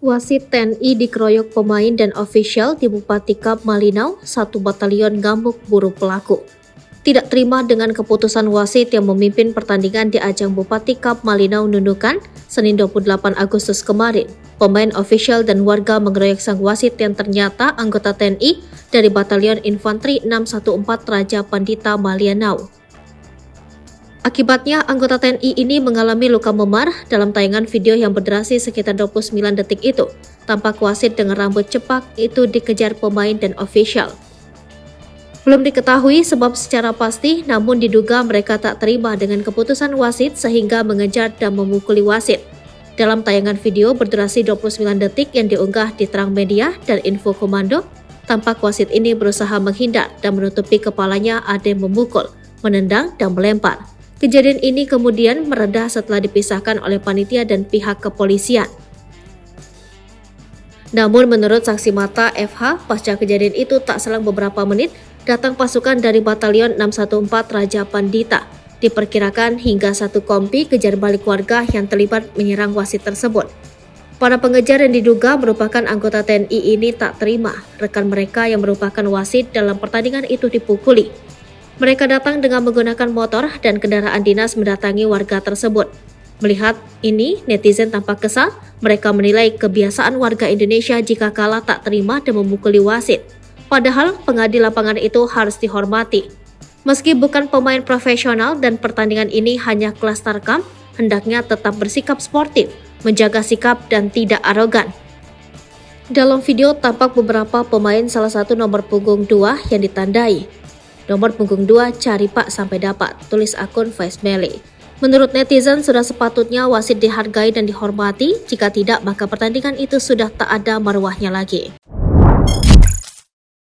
Wasit TNI dikeroyok pemain dan ofisial di Bupati Kap Malinau, satu batalion ngamuk buru pelaku. Tidak terima dengan keputusan wasit yang memimpin pertandingan di ajang Bupati Kap Malinau Nunukan, Senin 28 Agustus kemarin. Pemain ofisial dan warga mengeroyok sang wasit yang ternyata anggota TNI dari Batalion Infanteri 614 Raja Pandita Malinau. Akibatnya, anggota TNI ini mengalami luka memar. Dalam tayangan video yang berdurasi sekitar 29 detik itu, tampak wasit dengan rambut cepak itu dikejar pemain dan ofisial. Belum diketahui sebab secara pasti, namun diduga mereka tak terima dengan keputusan wasit sehingga mengejar dan memukuli wasit. Dalam tayangan video berdurasi 29 detik yang diunggah di Terang Media dan Info Komando, tampak wasit ini berusaha menghindar dan menutupi kepalanya ada yang memukul, menendang, dan melempar. Kejadian ini kemudian mereda setelah dipisahkan oleh panitia dan pihak kepolisian. Namun menurut saksi mata FH, pasca kejadian itu tak selang beberapa menit, datang pasukan dari Batalion 614 Raja Pandita. Diperkirakan hingga satu kompi kejar balik warga yang terlibat menyerang wasit tersebut. Para pengejar yang diduga merupakan anggota TNI ini tak terima rekan mereka yang merupakan wasit dalam pertandingan itu dipukuli. Mereka datang dengan menggunakan motor dan kendaraan dinas mendatangi warga tersebut. Melihat ini, netizen tampak kesal. Mereka menilai kebiasaan warga Indonesia jika kalah tak terima dan memukuli wasit. Padahal pengadil lapangan itu harus dihormati. Meski bukan pemain profesional dan pertandingan ini hanya kelas tarkam, hendaknya tetap bersikap sportif, menjaga sikap dan tidak arogan. Dalam video tampak beberapa pemain salah satu nomor punggung 2 yang ditandai. Nomor punggung 2 cari pak sampai dapat, tulis akun Vice Melee. Menurut netizen sudah sepatutnya wasit dihargai dan dihormati, jika tidak maka pertandingan itu sudah tak ada marwahnya lagi.